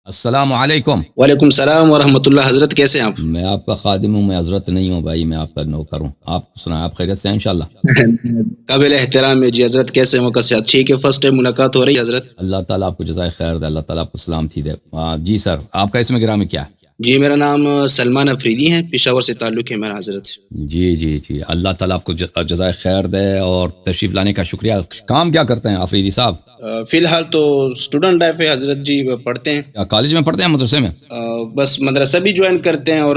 السلام علیکم. وعلیکم السلام ورحمۃ اللہ. حضرت کیسے ہیں آپ؟ میں آپ کا خادم ہوں، میں حضرت نہیں ہوں بھائی، میں آپ کا نوکر ہوں. آپ سنائیں، آپ خیریت سے ہیں انشاءاللہ؟ قابل احترام ہے جی. حضرت کیسے ہیں؟ صحت ٹھیک ہے؟ فرسٹ ٹائم ملاقات ہو رہی ہے حضرت. اللہ تعالیٰ آپ کو جزائے خیر دے، اللہ تعالیٰ آپ کو سلامتی دے. جی سر، آپ کا اسم گرامی کیا ہے؟ جی میرا نام سلمان افریدی ہے، پشاور سے تعلق ہے میرا حضرت. جی اللہ تعالیٰ آپ کو جزائے خیر دے اور تشریف لانے کا شکریہ. کام کیا کرتے ہیں افریدی صاحب؟ فی الحال تو اسٹوڈنٹ لائف ہے حضرت جی، پڑھتے ہیں. کیا کالج میں پڑھتے ہیں، مدرسے میں؟ بس مدرسہ بھی جوائن کرتے ہیں اور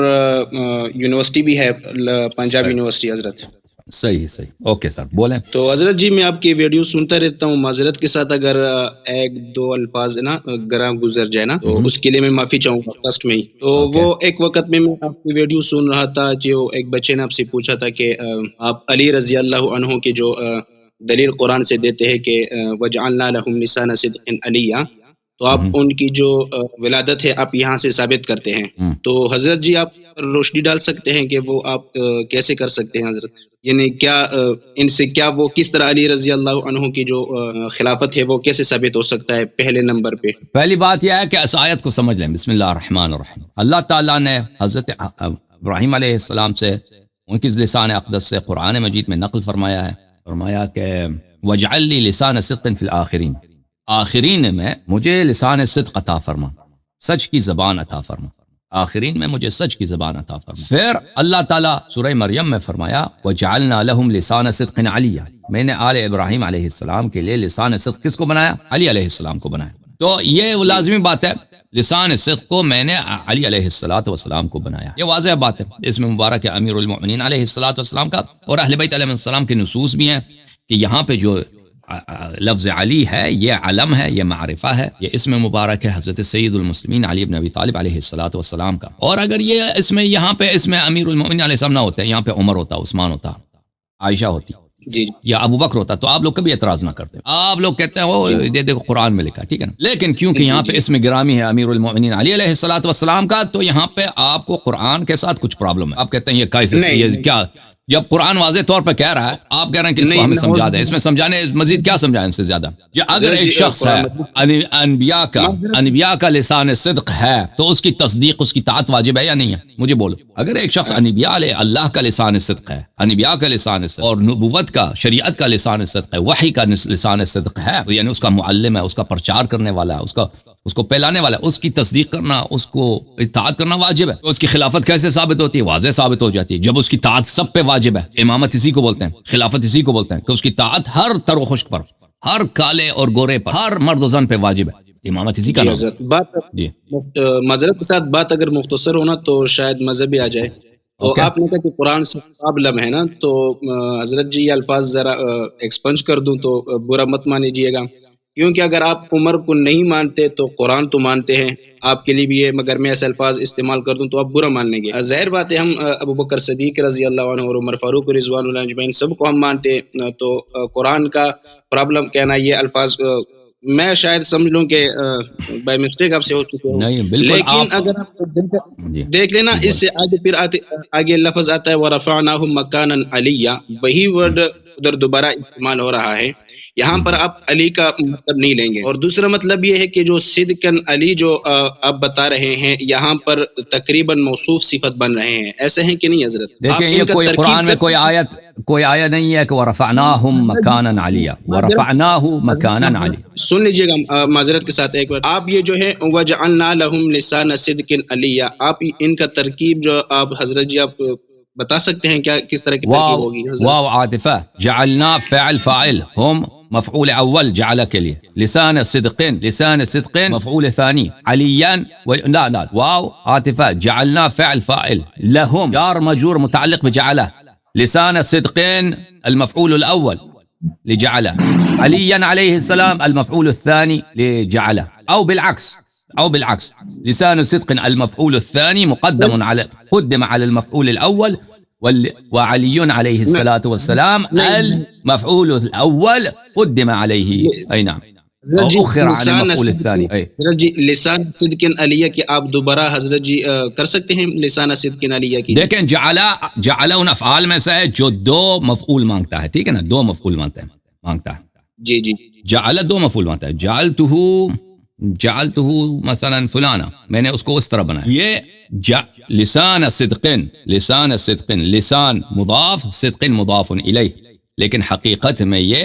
یونیورسٹی بھی ہے، پنجاب یونیورسٹی حضرت. صحیح اوکے سر، بولیں. تو حضرت جی میں آپ کی ویڈیو سنتا رہتا ہوں. معذرت کے ساتھ اگر ایک دو الفاظ ہے نا گراں گزر جائے نا تو اس کے لیے میں معافی چاہوں گا فرسٹ میں ہی. تو وہ ایک وقت میں آپ کی ویڈیو سن رہا تھا، جو ایک بچے نے آپ سے پوچھا تھا کہ آپ علی رضی اللہ عنہ کی جو دلیل قرآن سے دیتے ہیں کہ وجعلنا لهم لسان صدق علیہ، تو آپ ان کی جو ولادت ہے آپ یہاں سے ثابت کرتے ہیں. تو حضرت جی آپ روشنی ڈال سکتے ہیں کہ وہ آپ کیسے کر سکتے ہیں حضرت؟ یعنی کیا ان سے کیا وہ کس طرح علی رضی اللہ عنہ کی جو خلافت ہے وہ کیسے ثابت ہو سکتا ہے؟ پہلے نمبر پہ پہلی بات یہ ہے کہ اس آیت کو سمجھ لیں. بسم اللہ الرحمن الرحیم. اللہ تعالیٰ نے حضرت ابراہیم علیہ السلام سے ان کی لسان اقدس سے قرآن مجید میں نقل فرمایا کہ وجعل لی لسان صدق فی الآخرین، آخرین میں مجھے لسان صدق عطا فرما، سچ کی زبان عطا فرما، آخرین میں مجھے سچ کی زبان عطا فرما. پھر اللہ تعالیٰ سورہ مریم میں فرمایا وجعلنا لهم لسان صدق علیہ، میں نے آل ابراہیم علیہ السلام کے لیے لسان صدق کس کو بنایا؟ علی علیہ السلام کو بنایا. تو یہ لازمی بات ہے، لسان صدق کو میں نے علی علیہ السلام کو بنایا. یہ واضح بات ہے. اس میں مبارک ہے امیر المؤمنین علیہ السلام کا، اور اہل بیت علیہ السلام کے نصوص بھی ہیں کہ یہاں پہ جو لفظ علی ہے یہ علم ہے، یہ معرفہ ہے، یہ اسم مبارک ہے حضرت سید المسلمین علی بن ابی طالب علیہ السلام کا. اور اگر یہ اسم یہاں پہ اسم امیر المؤمنین علیہ السلام نہ ہوتے، یہاں پہ عمر ہوتا، عثمان ہوتا، عائشہ ہوتی جی یا ابو بکر ہوتا، تو آپ لوگ کبھی اعتراض نہ کرتے. آپ لوگ کہتے ہیں وہ دیکھو قرآن میں لکھا، ٹھیک ہے نا. لیکن کیونکہ یہاں پہ اسم گرامی ہے امیر المؤمنین علی علیہ السلام کا، تو یہاں پہ آپ کو قرآن کے ساتھ کچھ پرابلم ہے. آپ کہتے ہیں یہ کیسے، یہ کیا، جب قرآن واضح طور پہ کہہ رہا ہے، آپ کہہ رہے ہیں کہ اس کو ہمیں سمجھا دیں. اس میں سمجھانے مزید کیا سمجھائیں ان سے زیادہ؟ اگر ایک شخص ہے انبیاء کا لسان صدق ہے تو اس کی تصدیق، اس کی طاعت واجب ہے یا نہیں ہے؟ مجھے بولو. اگر ایک شخص انبیاء علیہ اللہ کا لسان صدق ہے، انبیاء کا لسان صدق اور نبوت کا، شریعت کا لسان صدق ہے، وحی کا لسان صدق ہے، یعنی اس کا معلم ہے، اس کا پرچار کرنے والا ہے، اس کو پھیلانے والا ہے، اس کی تصدیق کرنا، اس کو اطاعت کرنا واجب ہے. تو اس کی خلافت کیسے ثابت ہوتی ہے؟ واضح ثابت ہو جاتی ہے جب اس کی طاعت سب پہ واجب ہے. امامت اسی کو بولتے ہیں، خلافت اسی کو بولتے ہیں کہ اس کی طاعت ہر تر و خشک پر، ہر کالے اور گورے پر، ہر مرد و زن پہ واجب ہے. امامت اسی کا نام ہے. بات معذرت کے ساتھ بات اگر مختصر ہونا تو شاید مذہبی آ جائے. تو آپ نے کہا کہ قرآن سے پرابلم ہے نا، تو حضرت جی یہ الفاظ ذرا ایکسپنج کر دوں تو برا مت مانیجیے گا، کیونکہ اگر آپ عمر کو نہیں مانتے تو قرآن تو مانتے ہیں. آپ کے لیے بھی ہے، مگر میں ایسے الفاظ استعمال کر دوں تو آپ برا مان لیں گے. ظاہر بات ہے، ہم ابو بکر صدیق رضی اللہ عنہ اور عمر فاروق رضوان اللہ اجمعین سب کو ہم مانتے. تو قرآن کا پرابلم کہنا، یہ الفاظ میں شاید سمجھ لوں کہ بائی مسٹیک آپ سے ہو چکے ہو. نہیں بالکل. لیکن اگر آپ دیکھ لینا، اس سے آگے پھر آگے لفظ آتا ہے وَرَفَعْنَاهُ مَكَانًا عَلِيًّا، وہی ورڈ ادھر دوبارہ استعمال ہو رہا ہے. یہاں پر آپ علی کا مطلب نہیں لیں گے. اور دوسرا مطلب یہ ہے کہ جو صدقاً علی جو آپ بتا رہے ہیں، یہاں پر تقریباً موصوف صفت بن رہے ہیں. ایسے ہیں کہ نہیں حضرت؟ دیکھیں یہ کوئی قرآن میں کوئی آیت نہیں ہے کہ وَرَفَعْنَاهُمْ مَكَانًا عَلِيًّا، وَرَفَعْنَاهُ مَكَانًا عَلِيًّا. سن لیجئے گا معذرت کے ساتھ ایک بار. آپ یہ جو ہے وَجَعَلْنَا لَهُمْ لِسَانَ صِدْقٍ عَلِيًّا، آپ ان کا ترکیب جو آپ حضرت جی آپ بتا سکتے ہیں کیا کس طرح کی ترکیب ہوگی؟ واو عاطفہ، جعلنا فعل فاعل، ہم مفعول اول جعل کے لیے، لسان صدق مفعول ثانی، علیاً لا واو عاطفہ، جعلنا فعل فاعل، لهم جار مجرور متعلق بجعلہ، لسان صدق المفعول الاول لجعلہ، علیاً علیہ السلام المفعول الثاني لجعلہ، او بالعكس لسان صدق المفعول الثاني قدم على المفعول الأول، وعلي عليه الصلاة والسلام المفعول الأول قدم عليه، أي نعم، أخر عن المفعول الثاني. حضرت جی لسان صدق علیہ کی آپ دوبارہ حضرت جی کر سکتے ہیں لسان صدق علیہ کی؟ دیکھیں جعل ان افعال میں سے ہے جو دو مفعول مانگتا ہے، ٹھیک ہے نا، دو مفعول مانگتا ہے. جی جعل دو مفعول مانگتا ہے. جعلتہ جعلته مثلا فلانا، میں نے اس کو اس طرح بنایا. یہ لسان صدق، لسان مضاف، صدق مضاف الیہ، لیکن حقیقت میں یہ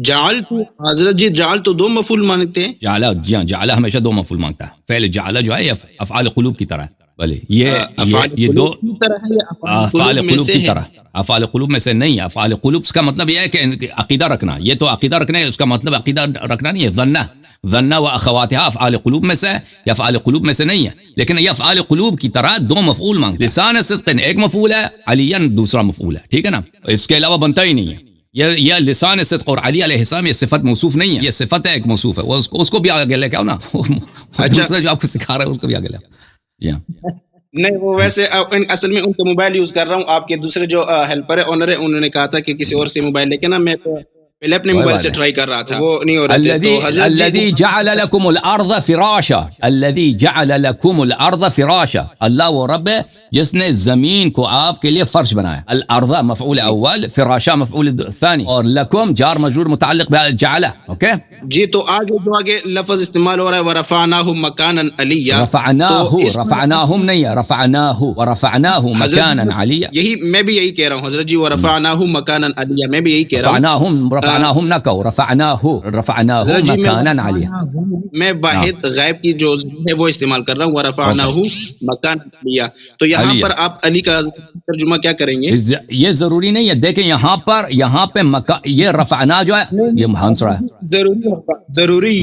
جعلت، حضرت جی جعلت دو مفعول مانگتے ہیں. جعلہ ہمیشہ دو مفعول مانگتا ہے. فعل جعلہ جو ہے یہ افعال قلوب کی طرح ہے. بھلے یہ دو افعال قلوب کی طرح، افعال قلوب میں سے نہیں. افعال قلوب کا مطلب یہ ہے کہ عقیدہ رکھنا. یہ تو عقیدہ رکھنا ہے، اس کا مطلب عقیدہ رکھنا نہیں ہے. ظنہ و اخواتها افعال قلوب میں سے، یا افعال قلوب میں سے نہیں ہے، لیکن یہ افعال قلوب کی طرح دو مفعول مانگتے ہیں. لسان صدق ایک مفعول ہے، علیاً دوسرا مفعول ہے. ٹھیک ہے نا، اس کے علاوہ بنتا ہی نہیں ہے. یہ لسان صدق اور علی علیہ السلام یہ صفت موصوف نہیں ہے، یہ صفت ہے، ایک موصوف ہے. اس کو بھی آگے لے کے آؤ نا. دوسرا جو آپ کو سکھا رہا ہے اس کو بھی آگے لے آؤ. جی ہاں. نہیں، وہ ویسے اصل میں ان کا موبائل یوز کر رہا ہوں. آپ کے دوسرے جو ہیلپر ہے، آنر ہے، انہوں نے کہا تھا کہ کسی اور سے موبائل لے کے نا، میں پہلے اپنے موبائل سے ٹرائی کر رہا تھا، وہ نہیں ہو رہا تھا. الذي جعل لكم الارض فراشا، الذي جعل لكم الارض فراشا، اللہ وہ رب ہے جس نے زمین کو آپ کے لیے فرش بنایا. الارض مفعول اول، فراشا مفعول ثانی، اور لکم جار مجرور متعلق بجعل. اوکے جی. تو آگے لفظ استعمال ہو رہا ہے ورفعناہ مکانا علیہ. رفعناہم نہیں ہے، رفعناہ ورفعناہ مکانا علیہ. یہی میں بھی یہی کہہ رہا ہوں حضرت جی، ورفعناہ مکانا علیہ، میں بھی یہی کہہ رہا ہوں. رفعناہم نہ کہو، رفعناہ مکانا علیہ. میں واحد غائب کی جو ہے وہ استعمال کر رہا ہوں، ورفعناہ مکانا علیہ. تو یہاں پر آپ علی کا ترجمہ کیا کریں گے؟ یہ ضروری نہیں ہے. دیکھیں یہاں پہ یہ رفعنا جو ہے یہ منصوب ہے. ضروری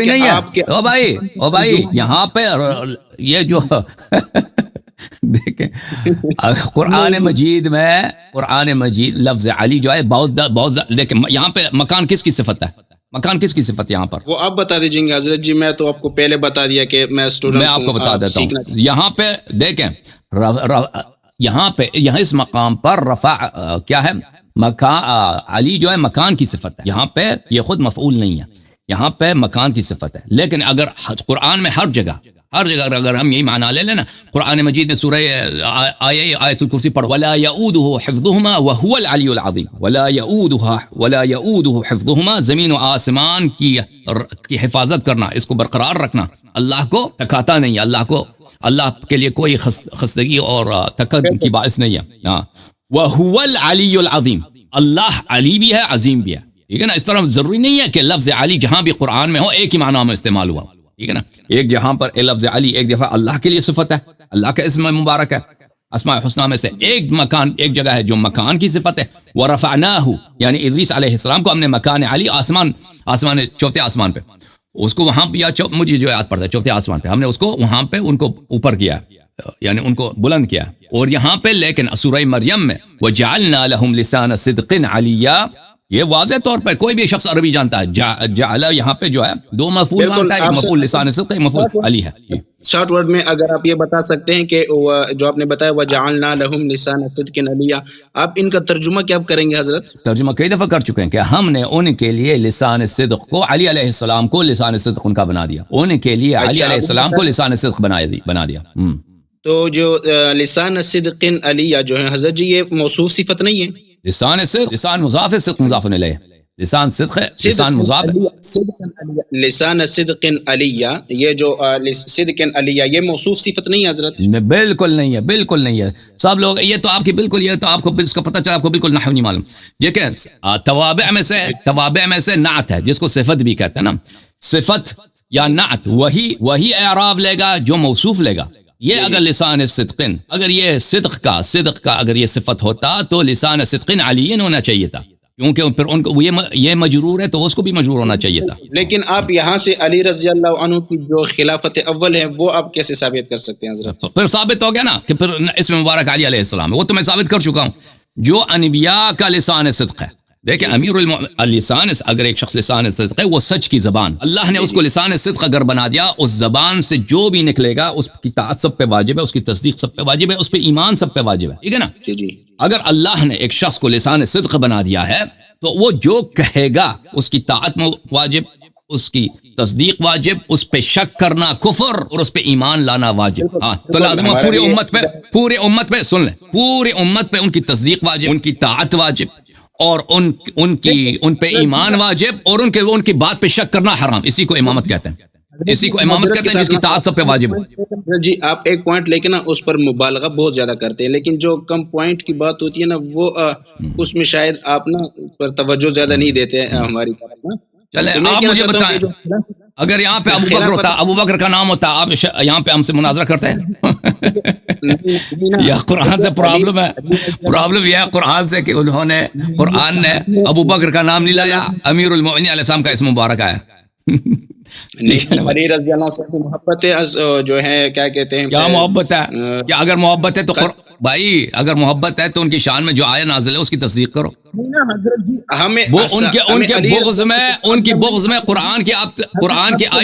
نہیں ہے. او بھائی یہاں پہ یہ جو دیکھیں قرآن مجید لفظ علی جو ہے بہت، لیکن یہاں پہ مکان کس کی صفت ہے؟ مکان کس کی صفت یہاں پر؟ وہ آپ بتا دیجئیں گے حضرت جی. میں تو آپ کو پہلے بتا دیا کہ میں اسٹوڈنٹ، میں آپ کو بتا دیتا ہوں. یہاں پہ دیکھیں، یہاں اس مقام پر رفع کیا ہے؟ علی جو ہے مکان کی صفت ہے. یہاں پہ یہ خود مفعول نہیں ہے، یہاں پہ مکان کی صفت ہے. لیکن اگر قرآن میں ہر جگہ اگر ہم یہی معنی لے لینا، قرآن مجید میں سورہ آیت الکرسی پڑھ، ولا یؤودہ حفظہما وہو العلی العظیم. ولا یؤودہ حفظہما، زمین و آسمان کی حفاظت کرنا، اس کو برقرار رکھنا اللہ کو تکاتا نہیں ہے. اللہ کے لیے کوئی خستگی اور تکبر کی باعث نہیں ہے. وہو العلی العظیم، اللہ علی بھی ہے، عظیم بھی ہے. ٹھیک ہے نا. اس طرح ضروری نہیں ہے کہ لفظ علی جہاں بھی قرآن میں ہو ایک ہی معنی میں استعمال ہوا. ٹھیک ہے نا. ایک جہاں پر لفظ علی ایک دفعہ اللہ کے لیے صفت ہے، اللہ کا اسم مبارک ہے، اسماء الحسنہ میں سے ایک جگہ ہے جو مکان کی صفت ہے. ورفعناہ، یعنی ادریس علیہ السلام کو ہم نے مکان علی، آسمان چوتھے آسمان پہ، اس کو وہاں یا مجھے جو یاد پڑتا ہے چوتھے آسمان پہ، ہم نے اس کو وہاں پہ ان کو اوپر کیا، یعنی ان کو بلند کیا. اور یہاں پہ لیکن سورہ مریم میں وجعلنا لهم لسان صدق علیہ، یہ واضح طور پر کوئی بھی شخص عربی جانتا ہے. جعل یہاں پہ جو ہے دو مفعول مانگتا ہے، ایک مفعول لسان صدق، ایک مفعول علی ہے. شارٹ ورڈ میں اگر آپ یہ بتا سکتے ہیں کہ جو آپ نے بتایا وجعلنا لهم لسان صدق علیہ، آپ ان کا ترجمہ کیا کریں گے حضرت؟ ترجمہ کئی دفعہ کر چکے ہیں کہ ہم نے ان کے لیے لسان صدق کو، علی علیہ السلام کو لسان صدق ان کا بنا دیا. ان کے لیے علی علیہ السلام کو لسان صدق بنا دیا. تو جو لسان صدق علیہ جو ہے حضرت جی، یہ موصوف صفت نہیں ہے. لسان صدق، لسان مضاف ہے، صدق مضاف الیہ. لسان صدق ہے، لسان مضاف ہے. لسان صدق علیہ، یہ جو صدق علیہ یہ موصوف صفت نہیں ہے حضرت. بالکل نہیں ہے، بالکل نہیں ہے. سب لوگ یہ تو آپ کی بالکل، یہ تو آپ کو اس کا پتہ چلا، آپ کو بالکل نحو نہیں معلوم. دیکھیں توابع میں سے نعت ہے جس کو صفت بھی کہتے ہیں نا. صفت یا نعت وہی اعراب لے گا جو موصوف لے گا. یہ اگر لسان صدق، اگر یہ صدق کا اگر یہ صفت ہوتا تو لسان صدق علی ہونا چاہیے تھا، کیونکہ پھر ان کو یہ مجرور ہے تو اس کو بھی مجرور ہونا چاہیے تھا. لیکن آپ یہاں سے علی رضی اللہ عنہ کی جو خلافت اول ہے وہ آپ کیسے ثابت کر سکتے ہیں حضرت؟ پھر ثابت ہو گیا نا کہ پھر اس میں مبارک علی علیہ السلام ہے، وہ تو میں ثابت کر چکا ہوں. جو انبیاء کا لسان صدق ہے، دیکھیں امیر اللسان، اگر ایک شخص لسان صدق ہے وہ سچ کی زبان، اللہ نے اس کو لسان صدق اگر بنا دیا، اس زبان سے جو بھی نکلے گا اس کی طاعت سب پہ واجب ہے، اس کی تصدیق سب پہ واجب ہے، اس پہ ایمان سب پہ واجب ہے. ٹھیک ہے نا. جی. اگر اللہ نے ایک شخص کو لسان صدق بنا دیا ہے تو وہ جو کہے گا اس کی طاعت واجب، اس کی تصدیق واجب، اس پہ شک کرنا کفر اور اس پہ ایمان لانا واجب. ہاں تو لازم پوری امت پہ سن لیں، پوری امت پہ ان کی تصدیق واجب، ان کی طاعت واجب، اور ان پہ ایمان واجب، اور ان کی بات پہ شک کرنا حرام. اسی کو امامت کہتے ہیں. اسی کو امامت کہتے ہیں جس کی طاعت سب پہ واجب ہو. جی آپ ایک پوائنٹ لے کے نا اس پر مبالغہ بہت زیادہ کرتے ہیں، لیکن جو کم پوائنٹ کی بات ہوتی ہے نا وہ اس میں شاید آپ نا پر توجہ زیادہ نہیں دیتے ہیں ہماری طرف نا. چلے تو میں آپ کہنا مجھے چاہتا ہوں بتائیں، کہ جو اگر یہاں پہ ابو بکر ہوتا، ابو بکر کا نام ہوتا، آپ یہاں پہ ہم سے مناظرہ کرتے نہیں یا قرآن سے پرابلم ہے؟ پرابلم یہ ہے قرآن سے کہ انہوں نے، قرآن نے ابو بکر کا نام نہیں لایا، امیر المؤمنین علیہ السلام کا اسم مبارک آیا. ٹھیک ہے نا بھائی؟ علی رضی اللہ عنہ سے محبت ہے جو ہے کیا کہتے ہیں کیا محبت ہے؟ کیا اگر محبت ہے تو بھائی اگر محبت ہے تو ان کی شان میں جو آیا نازل ہے اس کی تصدیق کرو. ہمیں وہ ان کے بغض میں، ان کی بغض میں قرآن کی آیت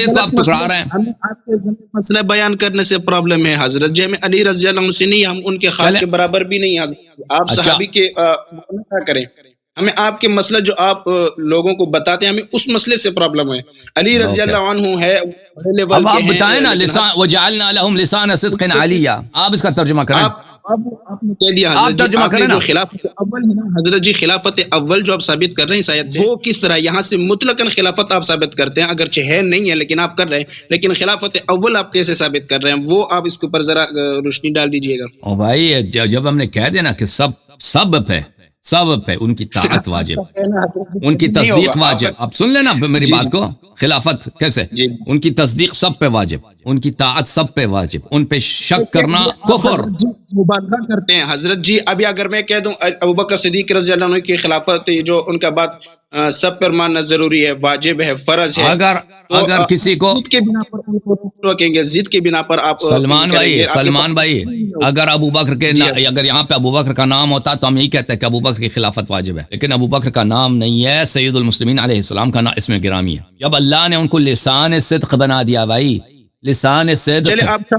کو آپ ٹکرا رہے ہیں. ہمیں آپ کے مسئلہ بیان کرنے سے پرابلم ہے حضرت جی، ہمیں علی رضی اللہ عنہ سے نہیں، ہم ان کے خاک کے برابر بھی نہیں حضرت. آپ صحابی کے کیا کریں، ہمیں آپ کے مسئلہ جو آپ لوگوں کو بتاتے ہیں ہمیں اس مسئلے سے پرابلم ہے. علی رضی اللہ عنہ ہے بڑے لیول اب کے آپ ہیں، بتائیں نا، لیکن لسان وجعلنا لهم لسان صدق علیہ، آپ اس کا ترجمہ کریں. آپ نے کہہ دیا آپ حضرت جی، ترجمہ آپ نے کریں نا. جو خلافت اول ہے نا حضرت جی، خلافت اول جو آپ ثابت کر رہے ہیں اس آیت سے، وہ کس طرح یہاں سے مطلقاً خلافت آپ ثابت کرتے ہیں، اگرچہ ہے نہیں ہے لیکن آپ کر رہے ہیں، لیکن خلافت اول آپ کیسے ثابت کر رہے ہیں، وہ آپ اس کے اوپر ذرا روشنی ڈال دیجئے گا. او بھائی جب ہم نے کہہ دیا نا کہ سب پہ ان کی طاعت واجب، ان کی تصدیق واجب. اب سن لینا میری بات کو، خلافت کیسے، جی ان کی تصدیق سب پہ واجب، ان کی طاعت سب پہ واجب، ان پہ شک کرنا کفر. مبالغہ کرتے ہیں حضرت جی. ابھی اگر میں کہہ دوں ابوبکر صدیق رضی اللہ عنہ کی خلافت جو ان کا بات سب پر ماننا ضروری ہے، واجب ہے، فرض ہے، اگر کسی کو ضد کے بنا پر ان کو روکیں گے، ضد کے بنا پر آپ سلمان بھائی اگر ابو بکر کے جی اگر یہاں پہ ابو بکر کا نام ہوتا تو ہم یہی کہتے ہیں کہ ابو بکر کی خلافت واجب ہے، لیکن ابو بکر کا نام نہیں ہے، سید المسلمین علیہ السلام کا نام اسم گرامی ہے. جب اللہ نے ان کو لسان صدق بنا دیا بھائی، لسان صدق، چلے آپ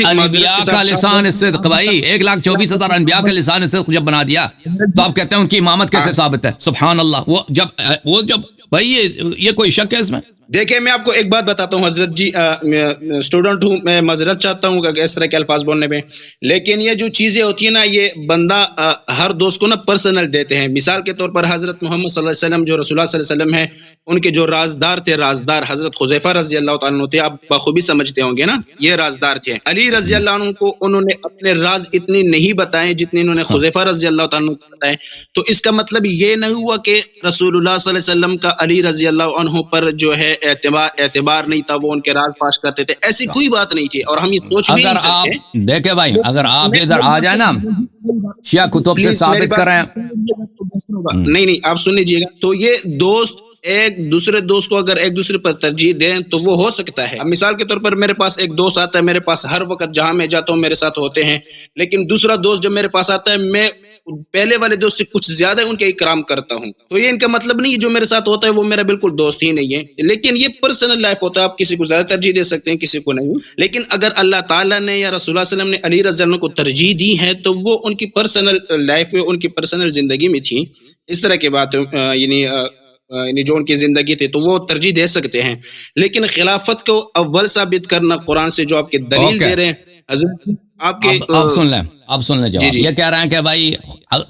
انبیاء کا لسان صدق بھائی، 1,24,000 انبیاء کا لسان صدق جب بنا دیا تو آپ کہتے ہیں ان کی امامت کیسے ثابت ہے؟ سبحان اللہ. وہ جب بھائی یہ کوئی شک ہے اس میں؟ دیکھیں میں آپ کو ایک بات بتاتا ہوں حضرت جی، اسٹوڈنٹ ہوں، میں معذرت چاہتا ہوں کہ اس طرح کے الفاظ بولنے میں، لیکن یہ جو چیزیں ہوتی ہیں نا یہ بندہ ہر دوست کو نا پرسنل دیتے ہیں. مثال کے طور پر حضرت محمد صلی اللہ علیہ وسلم جو رسول اللہ صلی اللہ علیہ وسلم ہیں، ان کے جو رازدار تھے، رازدار حضرت حذیفہ رضی اللہ تعالیٰ عنہ تھے، آپ بخوبی سمجھتے ہوں گے نا، یہ رازدار تھے. علی رضی اللہ عنہ کو انہوں نے اپنے راز اتنے نہیں بتائے جتنے انہوں نے حذیفہ رضی اللہ تعالیٰ عنہ کو بتائے. تو اس کا مطلب یہ نہیں ہوا کہ رسول اللہ صلی اللہ علیہ وسلم کا علی رضی اللہ عنہ پر جو ہے اعتبار نہیں تھا، وہ ان کے راز پاش کرتے تھے، ایسی کوئی بات نہیں تھی، اور ہم یہ سوچ بھی نہیں اگر آپ سکتے. دیکھیں بھائی، اگر آپ ادھر آ جائیں نا شیعہ کتب سے ثابت کریں. نہیں آپ سن لیجیے گا. تو یہ دوست ایک دوسرے دوست کو اگر ایک دوسرے پر ترجیح دیں تو وہ ہو سکتا ہے. اب مثال کے طور پر میرے پاس ایک دوست آتا ہے، میرے پاس ہر وقت جہاں میں جاتا ہوں میرے ساتھ ہوتے ہیں، لیکن دوسرا دوست جب میرے پاس آتا ہے میں پہلے والے دوست سے کچھ زیادہ ان کے اکرام کرتا ہوں. تو یہ ان کا مطلب نہیں جو میرے ساتھ ہوتا ہے وہ میرا بالکل دوست ہی نہیں ہے، لیکن یہ پرسنل لائف ہوتا ہے، آپ کسی کو زیادہ ترجیح دے سکتے ہیں، کسی کو نہیں. لیکن اگر اللہ تعالیٰ نے یا رسول اللہ صلی اللہ علیہ وسلم نے علی رضی اللہ عنہ کو ترجیح دی ہے تو وہ ان کی پرسنل لائف میں، ان کی پرسنل زندگی میں تھی. اس طرح کی بات یعنی جو ان کی زندگی تھی تو وہ ترجیح دے سکتے ہیں. لیکن خلافت کو اول ثابت کرنا قرآن سے جو آپ کے دلیل دے رہے ہیں حضرت آپ کے، اب سن لیں جواب. یہ کہہ رہے ہیں کہ بھائی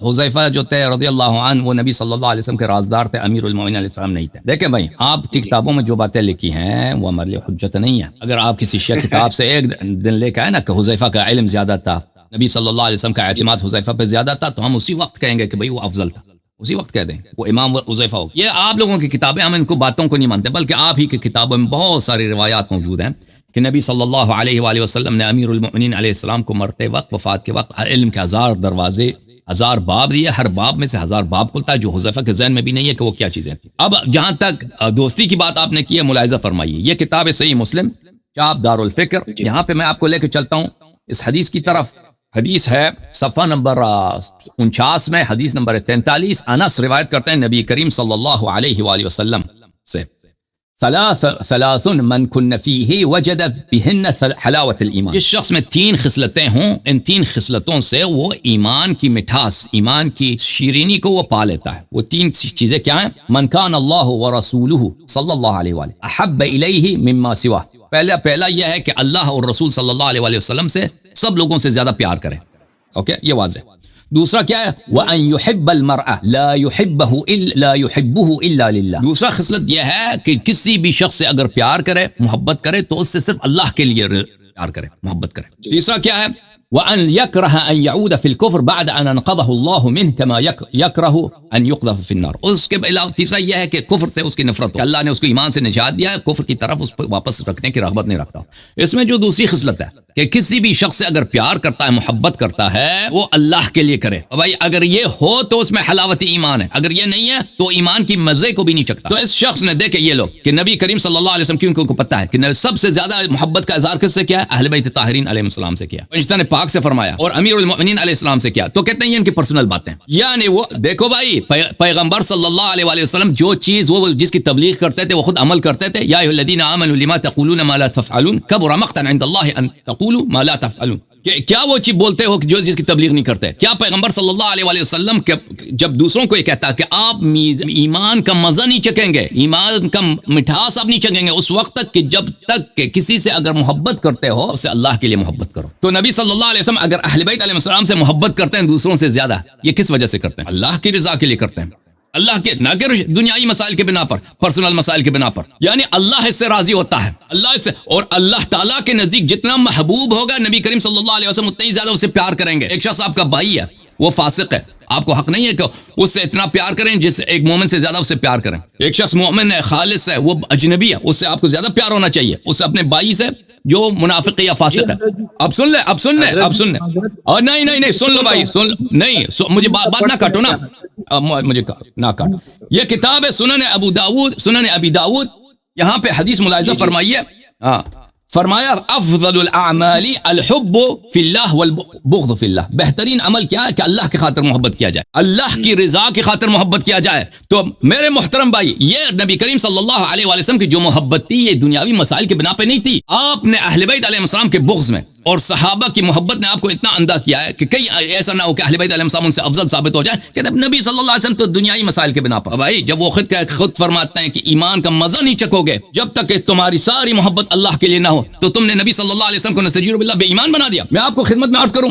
حذیفہ جو تھے رضی اللہ عنہ وہ نبی صلی اللہ علیہ وسلم کے رازدار تھے، امیر المؤمنین علیہ السلام نہیں تھے. دیکھیں بھائی، آپ کی کتابوں میں جو باتیں لکھی ہیں وہ ہمارے لیے حجت نہیں ہے. اگر آپ کسی شیعہ کتاب سے ایک دن لے کے آئے نا کہ حذیفہ کا علم زیادہ تھا، نبی صلی اللہ علیہ وسلم کا اعتماد حذیفہ پہ زیادہ تھا، تو ہم اسی وقت کہیں گے کہ بھئی وہ افضل تھا، اسی وقت کہہ دیں وہ امام حذیفہ ہو. یہ آپ لوگوں کی کتابیں، ہم ان کو باتوں کو نہیں مانتے، بلکہ آپ ہی کی کتابوں میں بہت ساری روایات موجود ہیں کہ نبی صلی اللہ علیہ وآلہ وسلم نے امیر المؤمنین علیہ السلام کو مرتے وقت، وفات کے وقت، علم کے 1000 دروازے، 1000 باب دیے، ہر باب میں سے 1000 باب کھلتا ہے، جو حذیفہ کے ذہن میں بھی نہیں ہے کہ وہ کیا چیزیں تھیں. اب جہاں تک دوستی کی بات آپ نے کی ہے، ملاحظہ فرمائیے، یہ کتاب صحیح مسلم، چاپ دار الفکر، یہاں پہ میں آپ کو لے کے چلتا ہوں اس حدیث کی طرف. حدیث ہے صفحہ نمبر 49 میں، حدیث نمبر 43. انس روایت کرتے ہیں نبی کریم صلی اللہ علیہ وآلہ وسلم سے، ثلاث من کن فیہ وجد بہن حلاوت الایمان. جس شخص میں 3 خصلتیں ہوں، ان 3 خصلتوں سے وہ ایمان کی مٹھاس، ایمان کی شیرینی کو وہ پا لیتا ہے. وہ 3 چیزیں کیا ہیں؟ من کان اللہ ورسولہ صلی اللہ علیہ وآلہ احب الیہ مما سواہ. پہلا یہ ہے کہ اللہ اور رسول صلی اللہ علیہ وآلہ وسلم سے سب لوگوں سے زیادہ پیار کریں. اوکے، یہ واضح. دوسرا کیا ہے وَأَن يُحِبَّ الْمَرْءَ لَا يُحِبُّهُ إِلَّا لِلَّهِ. دوسرا خصلت یہ ہے کہ کسی بھی شخص سے اگر پیار کرے محبت کرے تو اس سے صرف اللہ کے لیے پیار کرے محبت کرے. تیسرا کیا ہے وَأَن يَكْرَهَ أَن يَعُودَ فِي الْكُفْرِ بَعْدَ أَن أَنْقَذَهُ اللَّهُ مِنْهُ كَمَا يَكْرَهُ أَن يُقْذَفَ فِي النَّارِ. اس کے علاوہ تیسرا یہ ہے کہ کفر سے اس کی نفرت ہو, اللہ نے اس کو ایمان سے نجات دیا ہے, کفر کی طرف اس کو واپس رکھنے کی رغبت نہیں رکھتا. اس میں جو دوسری خصلت ہے کہ کسی بھی شخص سے اگر پیار کرتا ہے محبت کرتا ہے وہ اللہ کے لیے کرے. بھائی اگر یہ ہو تو اس میں حلاوت ایمان ہے, اگر یہ نہیں ہے تو ایمان کی مزے کو بھی نہیں چکتا. تو اس شخص نے دیکھے یہ لوگ کہ نبی کریم صلی اللہ علیہ وسلم کی ان کو پتہ ہے کہ سب سے زیادہ محبت کا اظہار کس سے کیا ہے, اہل بیت طاہرین علیہ السلام سے کیا, فرشتہ نے پاک سے فرمایا, اور امیر المؤمنین علیہ السلام سے کیا. تو کہتے ہیں یہ ان کی پرسنل باتیں, یعنی وہ دیکھو بھائی پیغمبر صلی اللہ علیہ وآلہ وسلم جو چیز وہ جس کی تبلیغ کرتے تھے وہ خود عمل کرتے تھے. یا ایھا الذین آمنوا لما تقولون ما لا تفعلون کبر مقتا عند اللہ ان تقولوا ما لا تفعلون. کہ کیا وہ چیز بولتے ہو جو جس کی تبلیغ نہیں کرتے. کیا پیغمبر صلی اللہ علیہ وآلہ وسلم جب دوسروں کو یہ کہتا کہ آپ ایمان کا مزہ نہیں چکیں گے, ایمان کا مٹھاس آپ نہیں چکیں گے اس وقت تک کہ جب تک کہ کسی سے اگر محبت کرتے ہو اسے اللہ کے لیے محبت کرو. تو نبی صلی اللہ علیہ وسلم اگر اہل بیت علیہ السلام سے محبت کرتے ہیں دوسروں سے زیادہ, یہ کس وجہ سے کرتے ہیں؟ اللہ کی رضا کے لیے کرتے ہیں, اللہ کے نہ کہ دنیائی مسائل کے بنا پر, پرسنل مسائل کے بنا پر. یعنی اللہ اس سے راضی ہوتا ہے, اللہ اس سے, اور اللہ تعالیٰ کے نزدیک جتنا محبوب ہوگا نبی کریم صلی اللہ علیہ وسلم اتنا ہی زیادہ اسے پیار کریں گے. ایک شخص آپ کا بھائی ہے وہ فاسق ہے, آپ کو حق نہیں ہے کہ اس سے اتنا پیار کریں جس ایک مومن سے زیادہ اسے پیار کریں. ایک شخص مومن ہے, خالص ہے, وہ اجنبی ہے, اس سے آپ کو زیادہ پیار ہونا چاہیے اس سے اپنے بھائی سے جو منافق یا فاسق ہے. اب سن لے اور نہیں سن لو بھائی, نہیں مجھے بات نہ کاٹو نا, مجھے نہ کاٹو. یہ کتاب ہے سنن ابی داؤد. یہاں پہ حدیث ملاحظہ فرمائیے, فرمایا افضل الاعمال الحب فی اللہ والبغض فی اللہ. بہترین عمل کیا ہے کہ اللہ کی خاطر محبت کیا جائے, اللہ کی رضا کی خاطر محبت کیا جائے. تو میرے محترم بھائی یہ نبی کریم صلی اللہ علیہ وآلہ وسلم کی جو محبت تھی یہ دنیاوی مسائل کے بنا پہ نہیں تھی. آپ نے اہل بیت علیہ السلام کے بغض میں اور صحابہ کی محبت نے آپ کو اتنا اندھا کیا ہے کہ کئی ایسا نہ ہو کہ اہل بیت علیہ السلام ان سے افضل ثابت ہو جائے کہ نبی صلی اللہ علیہ وسلم تو دنیائی مسائل کے بنا پر. بھائی جب وہ خود فرماتے ہیں کہ ایمان کا مزہ نہیں چکو گے جب تک کہ تمہاری ساری محبت اللہ کے لیے نہ ہو, تو تم نے نبی صلی اللہ علیہ وسلم کو نستجیر باللہ بے ایمان بنا دیا. میں آپ کو خدمت میں عرض کروں,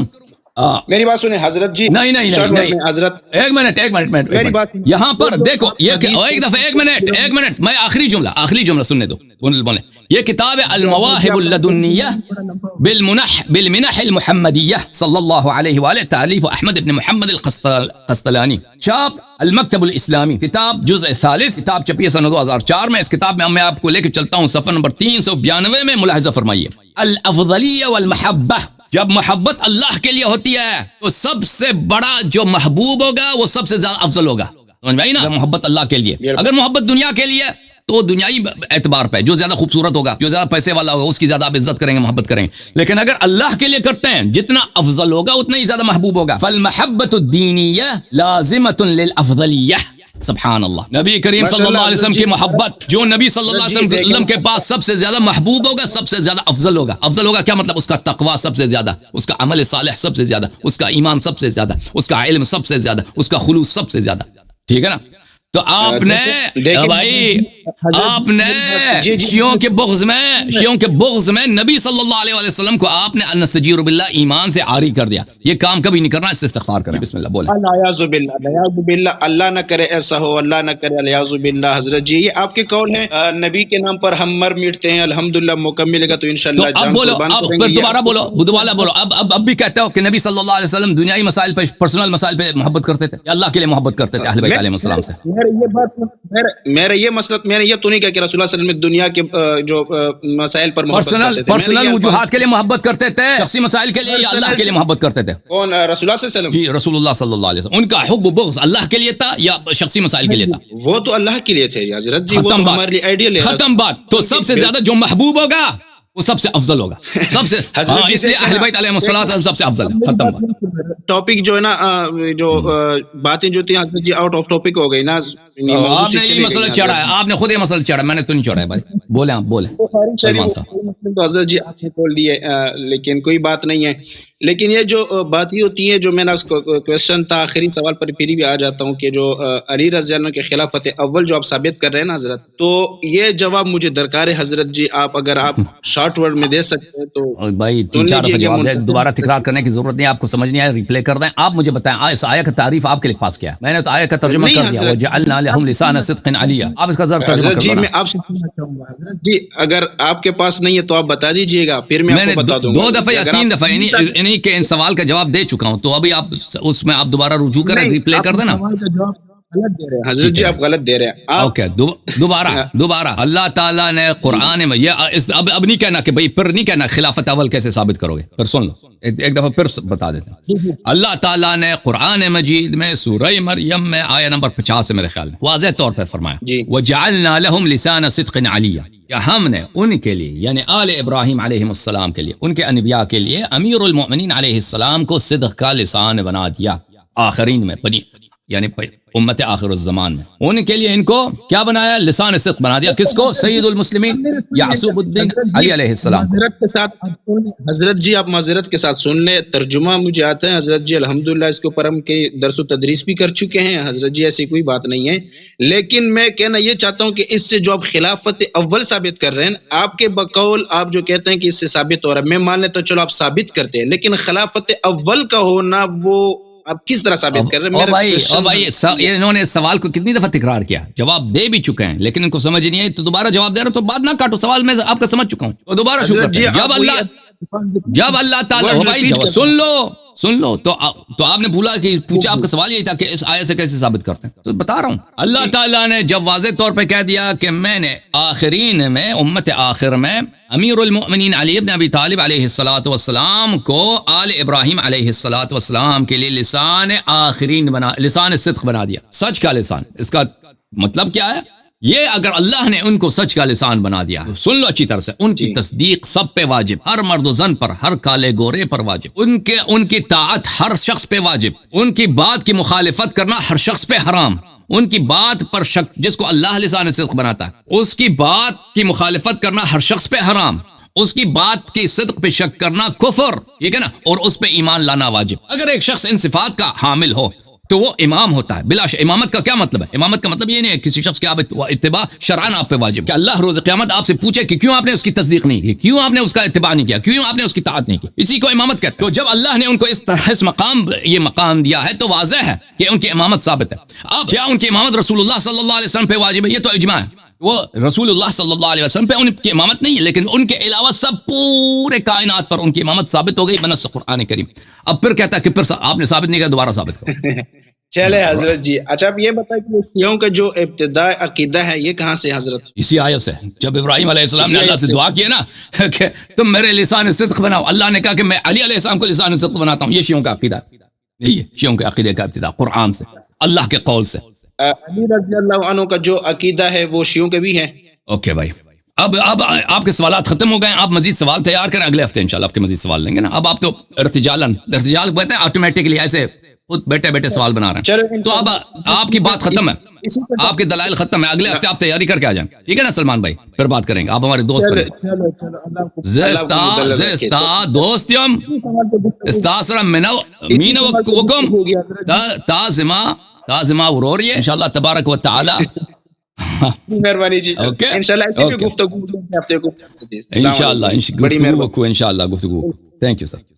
میری بات سنیں حضرت جی. نہیں حضرت ایک منٹ میری بات یہاں پر دیکھو, ایک دفعہ ایک منٹ میں آخری جملہ سننے دو بولیں. یہ کتاب ہے المواہب اللدنیہ بالمنح المحمدیہ صلی اللہ علیہ وآلہ, تالیف احمد ابن محمد القسطلانی, چھاپ المکتب الاسلامی, کتاب جزء ثالث, کتاب چھپی ہے سن 2004 میں. اس کتاب میں آپ کو لے کے چلتا ہوں صفحہ نمبر 392 میں. ملاحظہ فرمائیے الافضلیہ والمحبہ. جب محبت اللہ کے لیے ہوتی ہے تو سب سے بڑا جو محبوب ہوگا وہ سب سے زیادہ افضل ہوگا. سمجھ میں آئی نا, محبت اللہ کے لیے. اگر محبت دنیا کے لیے تو دنیائی اعتبار پہ جو زیادہ خوبصورت ہوگا, جو زیادہ پیسے والا ہوگا اس کی زیادہ آپ عزت کریں گے, محبت کریں گے. لیکن اگر اللہ کے لیے کرتے ہیں جتنا افضل ہوگا اتنا ہی زیادہ محبوب ہوگا. فالمحبت الدینیہ لازمۃ للافضلیہ. سبحان اللہ. نبی کریم صلی اللہ علیہ وسلم کی محبت, جو نبی صلی اللہ علیہ وسلم کے پاس سب سے زیادہ محبوب ہوگا, سب سے زیادہ افضل ہوگا. افضل ہوگا کیا مطلب؟ اس کا تقوی سب سے زیادہ, اس کا عمل صالح سب سے زیادہ, اس کا ایمان سب سے زیادہ, اس کا علم سب سے زیادہ, اس کا خلوص سب سے زیادہ. ٹھیک ہے نا. تو آپ نے بھائی آپ نے شیعوں کے بغض میں نبی صلی اللہ علیہ وسلم کو آپ نے نستجیر باللہ ایمان سے عاری کر دیا. یہ کام کبھی نہیں کرنا, اس سے استغفار کریں. بسم اللہ بولیں. الیاذ باللہ, اللہ نہ کرے ایسا ہو, اللہ نہ کرے. الیاذ باللہ. حضرت جی یہ آپ کے قول ہیں, نبی کے نام پر ہم مر میٹتے ہیں, الحمدللہ موقع ملے گا تو انشاءاللہ اب بولو, اب دوبارہ بولو. اب بھی کہتے ہو کہ نبی صلی اللہ علیہ وسلم دنیائی مسائل پہ, پرسنل مسائل پہ محبت کرتے تھے, اللہ کے لیے محبت کرتے تھے اہل بیت علیہ السلام سے. میرا یہ مسئلہ, میں نے یہ تو نہیں کہا کہ رسول اللہ صلی اللہ علیہ وسلم دنیا کے جو مسائل پر پرسنل وجوہات کے لیے محبت کرتے تھے, شخصی مسائل کے لیے یا اللہ کے لیے محبت کرتے تھے. کون؟ رسول اللہ صلی اللہ علیہ وسلم. جی رسول اللہ صلی اللہ علیہ وسلم. ان کا حب و بغض اللہ کے لیے تھا یا شخصی مسائل کے لیے تھا؟ وہ تو اللہ کے لیے تھے حضرت جی, وہ تو ہمارے لیے آئیڈیل ہے. ختم بات. تو سب سے زیادہ جو محبوب ہوگا وہ سب سے افضل ہوگا, سب سے. اس لیے اہل بیت علیہ السلام سب سے افضل ہے. ختم بات. ٹاپک جو ہے نا, جو باتیں جو تھی جی آؤٹ آف ٹاپک ہو گئی نا, آپ نے یہ مسئلہ چڑھا ہے, آپ نے خود یہ مسئلہ چڑھا ہے, میں نے تو نہیں چڑھا ہے بھائی. بولیں آپ بولیں سلمان صاحب. حضرت جی آپ نے بول دیے, لیکن کوئی بات نہیں ہے. لیکن یہ جو باتیں ہوتی ہیں, جو میں نے کوشچن تھا آخری سوال پر پھر بھی آ جاتا ہوں کہ جو علی رضی اللہ عنہ کے خلافت اول جو آپ ثابت کر رہے ہیں نا حضرت, تو یہ جواب مجھے درکار ہے حضرت جی. آپ اگر آپ شارٹ ورڈ میں دے سکتے ہیں تو بھائی 3-4 دفعہ جواب دے, دوبارہ تکرار کرنے کی ضرورت نہیں, آپ کو سمجھ نہیں آیا ریپلے کر دیں. آپ مجھے بتائیں اس آیت کا تعریف آپ کے پاس کیا ہے؟ میں نے تو آیت کا ترجمہ کر دیا, وجعلنا لهم لسان صدق علیا. آپ اس کا ذرا ترجمہ کر دو. جی میں آپ سے پوچھنا چاہوں گا حضرت جی, اگر آپ کے پاس نہیں ہے تو آپ بتا دیجئے گا, پھر میں آپ کو بتا دوں گا. 2 دفعہ یا 3 دفعہ انہی کے ان سوال کا جواب دے چکا ہوں, تو ابھی آپ اس میں آپ دوبارہ رجوع کریں, ریپلے کر دینا. حضرت جی آپ غلط دے رہے ہیں. اوکے دوبارہ اللہ تعالیٰ نے قرآن میں یہ اب نہیں کہنا کہ بھئی پھر نہیں کہنا خلافت اول کیسے ثابت کرو گے, پھر سن لو ایک دفعہ پھر بتا دیتے ہیں. اللہ تعالیٰ نے قرآن مجید میں سورہ مریم میں آیہ نمبر 50 سے میرے خیال میں واضح طور پہ فرمایا, وَجَعَلْنَا لَهُمْ لِسَانَ صِدْقٍ عَلِيًّا, کہ ہم نے ان کے لیے یعنی آل ابراہیم علیہ السلام کے لیے, ان کے انبیاء کے لیے امیر المؤمنین علیہ السلام کو صدق کا لسان بنا دیا. آخرین میں بنی یعنی امت آخر الزمان میں ان کے لیے ان کو کیا بنایا؟ لسان صدق بنا دیا. کس کو؟ سید المسلمین یعقوب الدین علی علیہ السلام. معذرت کے ساتھ حضرت جی آپ معذرت کے ساتھ سن لیں, ترجمہ مجھے آتا ہے حضرت جی, الحمدللہ اس کے اوپر ہم کے درس و تدریس بھی کر چکے ہیں حضرت جی, ایسی کوئی بات نہیں ہے. لیکن میں کہنا یہ چاہتا ہوں کہ اس سے جو آپ خلافت اول ثابت کر رہے ہیں, آپ کے بقول آپ جو کہتے ہیں کہ اس سے ثابت ہو رہا ہے, میں مان لیتا ہوں چلو آپ ثابت کرتے ہیں, لیکن خلافت اول کا ہونا وہ آپ کس طرح ثابت کر رہے ہیں؟ بھائی انہوں نے سوال کو کتنی دفعہ تکرار کیا, جواب دے بھی چکے ہیں لیکن ان کو سمجھ نہیں آئی, تو دوبارہ جواب دے رہا ہوں, تو بات نہ کاٹو, سوال میں آپ کا سمجھ چکا ہوں, تو دوبارہ شروع کرتے ہیں. جب اللہ تعالیٰ ہو بھائی سن لو تو آپ نے بھولا کہ پوچھا, آپ کا سوال یہی تھا کہ اس آیت سے کیسے ثابت کرتے ہیں, تو بتا رہا ہوں. اللہ تعالیٰ نے جب واضح طور پہ کہہ دیا کہ میں نے آخرین میں امت آخر میں امیر المؤمنین علی ابن ابی طالب علیہ السلام کو آل ابراہیم علیہ السلام کے لیے لسان آخرین لسان صدق بنا دیا, سچ کا لسان. اس کا مطلب کیا ہے؟ یہ اگر اللہ نے ان کو سچ کا لسان بنا دیا, سن لو اچھی طرح سے, ان کی تصدیق سب پہ واجب, ہر مرد و زن پر, ہر کالے گورے پر واجب, ان کی طاعت ہر شخص پہ واجب, ان کی بات کی مخالفت کرنا ہر شخص پہ حرام, ان کی بات پر شک, جس کو اللہ لسان صدق بناتا ہے اس کی بات کی مخالفت کرنا ہر شخص پہ حرام, اس کی بات کی صدق پہ شک کرنا کفر, ٹھیک ہے نا, اور اس پہ ایمان لانا واجب. اگر ایک شخص ان صفات کا حامل ہو تو وہ امام ہوتا ہے بلا شک. امامت کا کیا مطلب ہے؟ امامت کا مطلب یہ نہیں ہے کسی شخص کے اتباع شرعاً آپ پہ واجب, کہ اللہ روز قیامت آپ سے پوچھے کہ کیوں آپ نے اس کی تصدیق نہیں کی, کیوں آپ نے اس کا اتباع نہیں کیا, کیوں آپ نے اس کی طاعت نہیں کی, اسی کو امامت کہتے ہیں. تو جب اللہ نے ان کو اس طرح اس مقام دیا ہے تو واضح ہے کہ ان کی امامت ثابت ہے. اب کیا ان کی امامت رسول اللہ صلی اللہ علیہ وسلم پہ واجب ہے؟ یہ تو اجماع ہے, وہ رسول اللہ صلی اللہ علیہ وسلم پہ ان کی امامت نہیں ہے, لیکن ان کے علاوہ سب پورے کائنات پر ان کی امامت ثابت ہو گئی بنص قرآن کریم. اب پھر کہتا ہے کہ پھر آپ نے ثابت نہیں کیا, دوبارہ ثابت کرو. چلے حضرت جی, اچھا آپ یہ بتائیں کہ شیعوں کا جو ابتداء عقیدہ ہے یہ کہاں سے حضرت؟ اسی آیت سے, جب ابراہیم علیہ السلام نے اللہ سے دعا کی نا کہ تم میرے لسان صدق بناؤ, اللہ نے کہا کہ میں علی علیہ السلام کو لسان صدق بناتا ہوں. یہ شیعوں کا عقیدہ ہے, یہ شیعوں کے عقیدے کا ابتداء قرآن سے, اللہ کے قول سے. علی رضی اللہ عنہ کا جو عقیدہ ہے وہ شیعوں کے بھی ہے. اوکے بھائی, اب آپ کے سوالات ختم ہو گئے ہیں, آپ مزید سوال تیار کریں, اگلے ہفتے انشاءاللہ آپ کے مزید سوال لیں گے نا. اب آپ تو ارتجال کہتے ہیں آٹومیٹکلی ایسے خود بیٹھے سوال بنا رہے ہیں, تو اب آپ کی بات ختم ہے, آپ کے دلائل ختم ہے, اگلے ہفتے آپ تیاری کر کے آ جائیں, ٹھیک ہے نا سلمان بھائی, پھر بات کریں گے. آپ ہمارے دوست بنے, زستا دوستیم استاسرا مین وکم تازما وروری انشاءاللہ تبارک و تعالی. مہربانی جی, انشاءاللہ ایسی بھی گفتگو انشاءاللہ گفتگو. Thank you sir.